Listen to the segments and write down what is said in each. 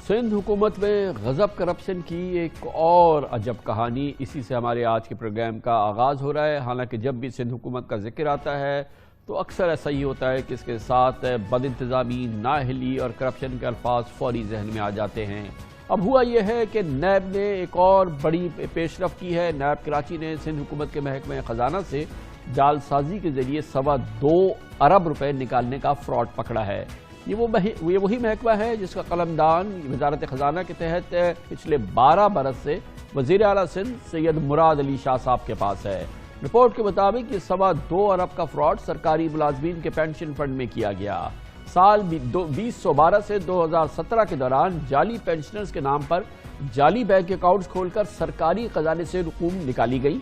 सिंध हुकूमत में गजब करप्शन की एक और अजब कहानी, इसी से हमारे आज के प्रोग्राम का आगाज़ हो रहा है। हालांकि जब भी सिंध हुकूमत का जिक्र आता है तो अक्सर ऐसा ही होता है कि इसके साथ बदइंतज़ामी, नाअहली और करप्शन के अल्फाज फौरी जहन में आ जाते हैं। अब हुआ यह है कि नैब ने एक और बड़ी पेशरफ की है। नैब कराची ने सिंध हुकूमत के महकमे ख़जाना से जालसाजी के ज़रिए 2.25 अरब रुपए निकालने का फ्रॉड पकड़ा है। ये वही महकमा है जिसका कलमदान वज़ारत ख़जाना के तहत पिछले 12 बरस से वज़ीर आला सिंध सैयद मुराद अली शाह साहब के पास है। रिपोर्ट के मुताबिक ये 2.25 अरब का फ्रॉड सरकारी मुलाजमीन के पेंशन फंड में किया गया। साल 2012 से 2017 के दौरान जाली पेंशनर्स के नाम पर जाली बैंक अकाउंट्स खोलकर सरकारी खजाने से रकूम निकाली गई।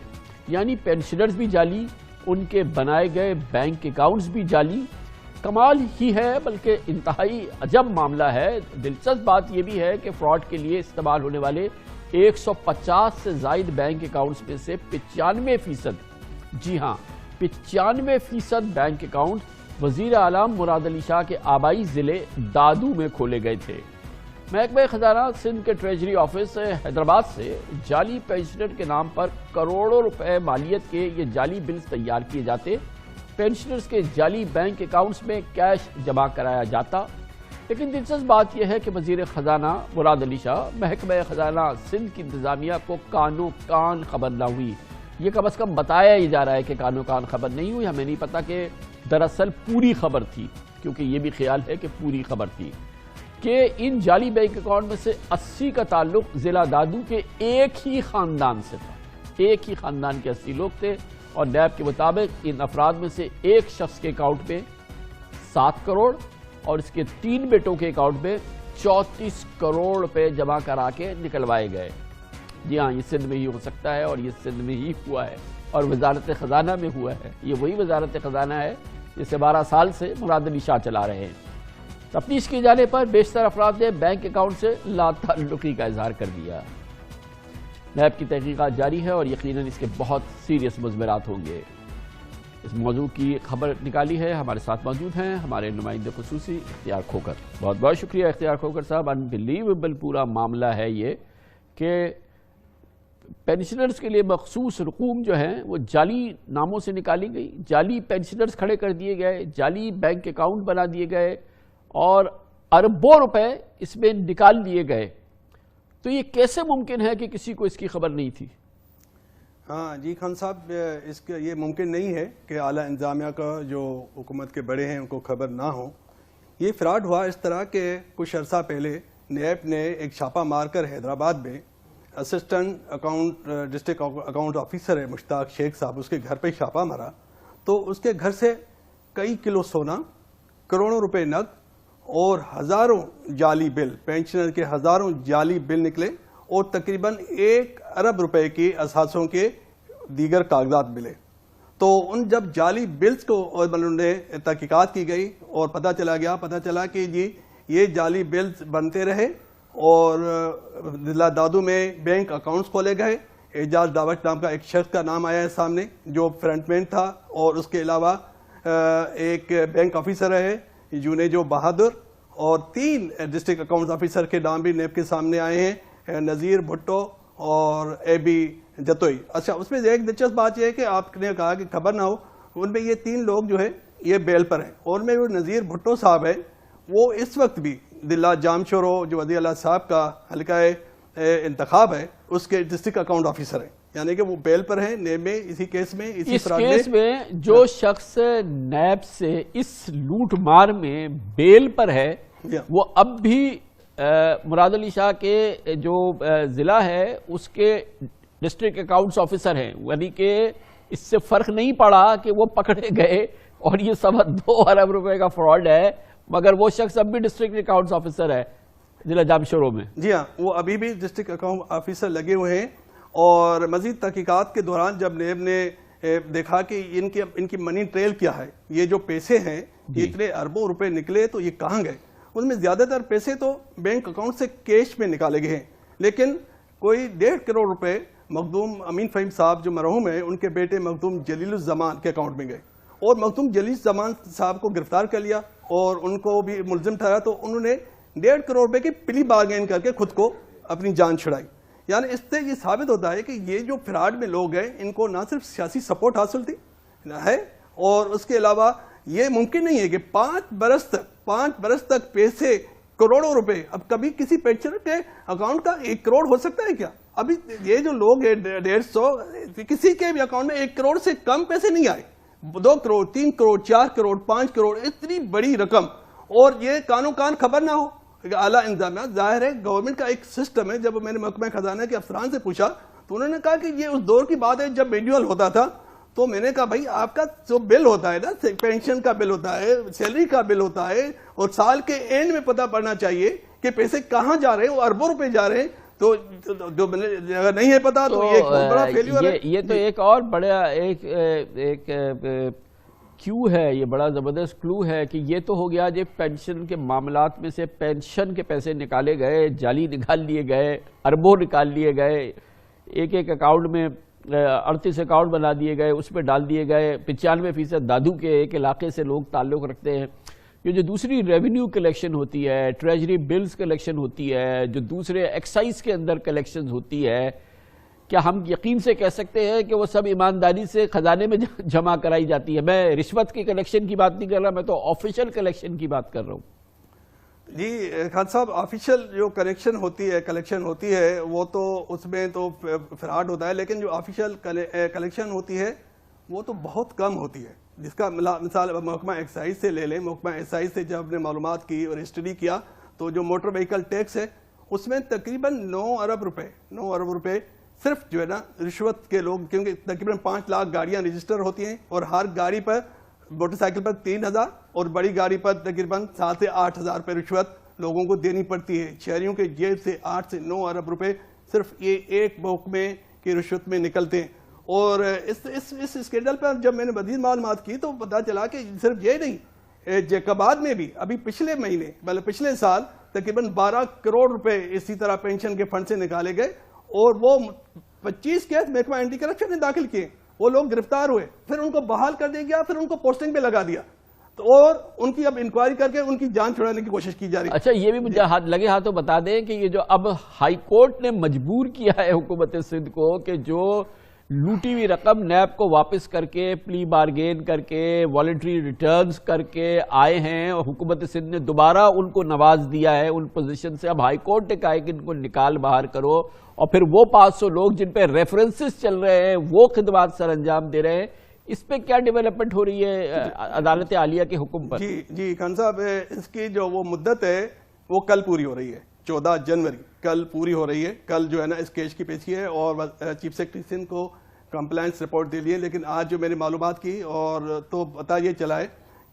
यानी पेंशनर्स भी जाली, उनके बनाए गए बैंक अकाउंट्स भी जाली। कमाल ही है, बल्कि इंतहाई अजब मामला है। दिलचस्प बात यह भी है कि फ्रॉड के लिए इस्तेमाल होने वाले 150 से ज़ायद बैंक अकाउंट्स में से 95%, जी हाँ 95% बैंक अकाउंट वज़ीर आला मुराद अली शाह के आबाई ज़िले दादू में खोले गए थे। महकमा ख़जाना सिंध के ट्रेजरी ऑफिस हैदराबाद से जाली पेंशनर के नाम पर करोड़ों रुपए मालियत के ये जाली बिल्स तैयार किए जाते, पेंशनर्स के जाली बैंक अकाउंट्स में कैश जमा कराया जाता। लेकिन दिलचस्प बात यह है कि वज़ीर ख़जाना मुराद अली शाह महकमा ख़जाना सिंध की इंतज़ामिया को कानो कान खबर न हुई। ये कम अज़ कम बताया ही जा रहा है कि कानो कान खबर नहीं हुई। हमें नहीं पता कि दरअसल पूरी खबर थी, क्योंकि ये भी ख्याल है कि पूरी खबर थी कि इन जाली बैंक अकाउंट में से 80 का ताल्लुक ज़िला दादू के एक ही ख़ानदान से था। एक ही ख़ानदान के 80 लोग थे और नैब के मुताबिक इन अफराद में से एक शख्स के अकाउंट में 7 करोड़ और इसके 3 बेटों के अकाउंट में 34 करोड़ रुपए जमा करा के निकलवाए गए। जी हाँ, ये सिंध में ही हो सकता है और ये सिंध में ही हुआ है और वज़ारत ख़जाना में हुआ है। ये वही वज़ारत ख़जाना है जिसे 12 साल से मुराद अली शाह चला रहे हैं। तफ्तीश किए जाने पर बेशतर अफराद ने बैंक अकाउंट से लाताल्लुकी का इजहार कर दिया। नैब की तहकीकात जारी है और यकीनन इसके बहुत सीरियस मुज़मरात होंगे। इस मौजू की खबर निकाली है, हमारे साथ मौजूद हैं हमारे नुमाइंदे खुसूसी इख्तियार खोकर। बहुत बहुत शुक्रिया इख्तियार खोकर साहब। अनबिलीवेबल पूरा मामला है ये कि पेंशनर्स के लिए मखसूस रकूम जो हैं वो जाली नामों से निकाली गई, जाली पेंशनर्स खड़े कर दिए गए, जाली बैंक अकाउंट बना दिए गए और अरबों रुपए इसमें निकाल लिए गए। तो ये कैसे मुमकिन है कि किसी को इसकी खबर नहीं थी? हाँ जी खान साहब, इसके ये मुमकिन नहीं है कि आला इंतज़ामिया का जो हुकूमत के बड़े हैं उनको खबर ना हो। ये फ्रॉड हुआ इस तरह के कुछ अर्सा पहले नैब ने एक छापा मारकर हैदराबाद में असिस्टेंट डिस्ट्रिक्ट अकाउंट ऑफिसर है मुश्ताक शेख साहब, उसके घर पे छापा मारा तो उसके घर से कई किलो सोना, करोड़ों रुपए नकद और हज़ारों जाली बिल, पेंशनर के हज़ारों जाली बिल निकले और तकरीबन 1 अरब रुपए की असासों के दीगर कागजात मिले। तो उन जब जाली बिल्स को उन्होंने तहकीकात की गई और पता चला कि जी ये जाली बिल्स बनते रहे और ज़िला दादू में बैंक अकाउंट्स खोले गए। एजाज दावत नाम का एक शख्स का नाम आया है सामने जो फ्रंटमैन था और उसके अलावा एक बैंक ऑफिसर है जुनेजो बहादुर और 3 डिस्ट्रिक्ट अकाउंट ऑफिसर के नाम भी नैब के सामने आए हैं, नज़ीर भुट्टो और एबी जतोई। अच्छा, उसमें एक दिलचस्प बात यह है कि आपने कहा कि खबर ना हो, उनमें ये 3 लोग जो है ये बेल पर हैं और उनमें वो नज़ीर भुट्टो साहब है वो इस वक्त भी दिल्ला जामशोरो जो वज़ीर आला साहब का हल्का इंतखाब है उसके डिस्ट्रिक्ट अकाउंट ऑफिसर है, यानी कि वो बेल पर हैं नैब में इसी केस में। इस केस में जो शख्स नैब से इस लूट मार में बेल पर है वो अब भी मुराद अली शाह के जो जिला है उसके डिस्ट्रिक्ट अकाउंट्स ऑफिसर हैं, यानी कि इससे फर्क नहीं पड़ा कि वो पकड़े गए और ये 2.25 अरब रुपए का फ्रॉड है, मगर वो शख्स अब भी डिस्ट्रिक्ट अकाउंट्स ऑफिसर है जिला जामशोरो में। जी हाँ, वो अभी भी डिस्ट्रिक्ट अकाउंट ऑफिसर लगे हुए हैं और मजीद तहकीकात के दौरान जब नैब ने देखा कि इनकी मनी ट्रेल क्या है, ये जो पैसे हैं इतने अरबों रुपए निकले तो ये कहाँ गए। उनमें ज़्यादातर पैसे तो बैंक अकाउंट से कैश में निकाले गए हैं, लेकिन कोई 1.5 करोड़ रुपए मखदूम अमीन फ़हीम साहब जो मरहूम है उनके बेटे मखदूम जलीलुज़्ज़मान के अकाउंट में गए और मखदूम जलीलुज़्ज़मान साहब को गिरफ्तार कर लिया और उनको भी मुलजिम ठहरा। तो उन्होंने 1.5 करोड़ रुपए की प्ली बार्गेन करके खुद को अपनी जान छुड़ाई। यानी इससे ये साबित होता है कि ये जो फ्रॉड में लोग हैं इनको ना सिर्फ सियासी सपोर्ट हासिल थी है, और उसके अलावा ये मुमकिन नहीं है कि 5 बरस तक पैसे करोड़ों रुपए, अब कभी किसी पेंशनर के अकाउंट का 1 करोड़ हो सकता है क्या? अभी ये जो लोग हैं 150, किसी के भी अकाउंट में 1 करोड़ से कम पैसे नहीं आए। 2 करोड़, 3 करोड़, 4 करोड़, 5 करोड़, इतनी बड़ी रकम, और ये कानो कान खबर ना हो आला इंतजामिया। जाहिर है गवर्नमेंट का एक सिस्टम है। जब मैंने महकमा खजाना के अफसरान से पूछा तो उन्होंने कहा कि ये उस दौर की बात है जब मैनुअल होता था। तो मैंने कहा भाई आपका जो बिल होता है ना, पेंशन का बिल होता है, सैलरी का बिल होता है, और साल के एंड में पता पड़ना चाहिए कि पैसे कहाँ जा रहे हैं, वो अरबों रुपए जा रहे हैं। तो जो अगर नहीं है पता तो ये बहुत बड़ा फेल्यूर है। ये तो एक और बड़ा एक क्यू है, ये बड़ा जबरदस्त क्लू है कि ये तो हो गया जो पेंशन के मामलात में से पेंशन के पैसे निकाले गए, जाली निकाल लिए गए, अरबों निकाल लिए गए, एक अकाउंट में 38 अकाउंट बना दिए गए, उस पर डाल दिए गए। 95% दादू के एक इलाके से लोग ताल्लुक़ रखते हैं। ये जो दूसरी रेवेन्यू कलेक्शन होती है, ट्रेजरी बिल्स कलेक्शन होती है, जो दूसरे एक्साइज के अंदर कलेक्शन होती है, क्या हम यकीन से कह सकते हैं कि वो सब ईमानदारी से खजाने में जमा कराई जाती है? मैं रिश्वत की कलेक्शन की बात नहीं कर रहा, मैं तो ऑफिशियल कलेक्शन की बात कर रहा हूँ। जी खान साहब, ऑफिशियल जो कलेक्शन होती है वो तो उसमें तो फ्रॉड होता है, लेकिन जो ऑफिशियल कलेक्शन होती है वो तो बहुत कम होती है। जिसका मिसाल महकमा एक्साइज से ले लें। महकमा एक्साइज से जब हमने मालूमात की और स्टडी किया तो जो मोटर व्हीकल टैक्स है उसमें तकरीबन 9 अरब रुपए सिर्फ जो है ना रिश्वत के लोग, क्योंकि तकरीबन 5 लाख गाड़ियां रजिस्टर होती हैं और हर गाड़ी पर, मोटरसाइकिल पर 3,000 और बड़ी गाड़ी पर तकरीबन 7 से 8,000 रुपये रिश्वत लोगों को देनी पड़ती है। शहरियों के जेब से 8 से 9 अरब रुपए सिर्फ ये एक महकमे की रिश्वत में निकलते हैं। और इस स्कैंडल पर जब मैंने मज़ीद मालूमात की तो पता चला कि सिर्फ ये नहीं, जैकबाद में भी अभी पिछले महीने मतलब पिछले साल तकरीबन 12 करोड़ रुपए इसी तरह पेंशन के फंड से निकाले गए, और वो 25 केस महकमा एंटी करप्शन ने दाखिल किए। वो लोग गिरफ्तार हुए, फिर उनको बहाल कर दिया गया, फिर उनको पोस्टिंग पे लगा दिया, तो और उनकी अब इंक्वायरी करके उनकी जान छुड़ाने की कोशिश की जा रही है। अच्छा, ये भी मुझे लगे हाथों बता दें कि ये जो अब हाई कोर्ट ने मजबूर किया है हुकूमत सिंध को कि जो लूटी हुई रकम नैब को वापस करके, प्ली बार्गेन करके, वॉलंटरी रिटर्न्स करके आए हैं, और हुकूमत सिंध ने दोबारा उनको नवाज दिया है उन पोजीशन से। अब हाई कोर्ट ने कहा है कि इनको निकाल बाहर करो, और फिर वो 500 लोग जिन पे रेफरेंसेस चल रहे हैं वो खिदमात सर अंजाम दे रहे हैं। इस पे क्या डेवलपमेंट हो रही है अदालत आलिया के हुक्म पर? जी खान साहब, इसकी जो वो मुद्दत है वो कल पूरी हो रही है, 14 जनवरी कल पूरी हो रही है। कल जो है ना इस केस की पेशी है और चीफ सेक्रेटरी सिंध को कंप्लायंस रिपोर्ट दे ली है। लेकिन आज जो मैंने मालूमात की और तो पता ये चला है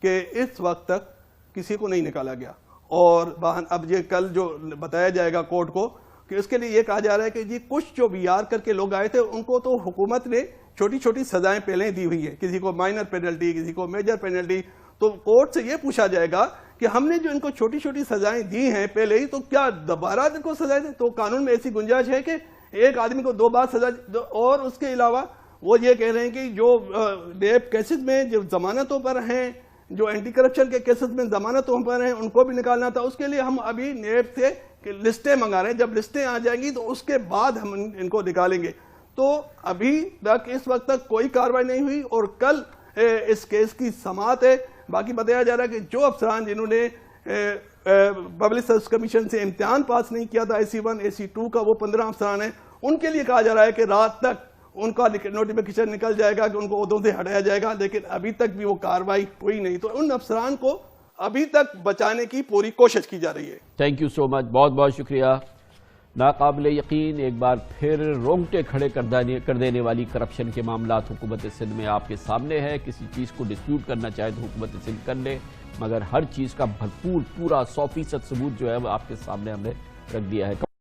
कि इस वक्त तक किसी को नहीं निकाला गया, और अब ये कल जो बताया जाएगा कोर्ट को कि उसके लिए ये कहा जा रहा है कि जी कुछ जो बीआर करके लोग आए थे उनको तो हुकूमत ने छोटी छोटी सजाएं पहले दी हुई है, किसी को माइनर पेनल्टी, किसी को मेजर पेनल्टी। तो कोर्ट से ये पूछा जाएगा कि हमने जो इनको छोटी छोटी सजाएं दी हैं पहले ही, तो क्या दोबारा इनको सजाएं दें? तो कानून में ऐसी गुंजाइश है कि एक आदमी को 2 बार सजा। और उसके अलावा वो ये कह रहे हैं कि जो रेप केसेस में जो जमानतों पर हैं, जो एंटी करप्शन के केसेस में जमानतों पर हैं, उनको भी निकालना था। उसके लिए हम अभी नेब से लिस्टें मंगा रहे हैं, जब लिस्टें आ जाएंगी तो उसके बाद हम इनको निकालेंगे। तो अभी तक इस वक्त तक कोई कार्रवाई नहीं हुई, और कल इस केस की समाअत है। बाकी बताया जा रहा है कि जो अफसरान जिन्होंने पब्लिक सर्विस कमीशन से इम्तिहान पास नहीं किया था AC1 AC2 का, वो 15 अफसरान हैं, उनके लिए कहा जा रहा है कि रात तक उनका नोटिफिकेशन निकल जाएगा कि उनको ओहदों से हटाया जाएगा। लेकिन अभी तक भी वो कार्रवाई हुई नहीं, तो उन अफसरान को अभी तक बचाने की पूरी कोशिश की जा रही है। थैंक यू सो मच, बहुत बहुत शुक्रिया। नाकाबिल यकीन एक बार फिर रोंगटे खड़े कर देने वाली करप्शन के मामलात हुकूमत सिंध में आपके सामने है। किसी चीज़ को डिस्प्यूट करना चाहे तो हुकूमत सिंध कर ले, मगर हर चीज़ का भरपूर पूरा 100% सबूत जो है वो आपके सामने हमने रख दिया है।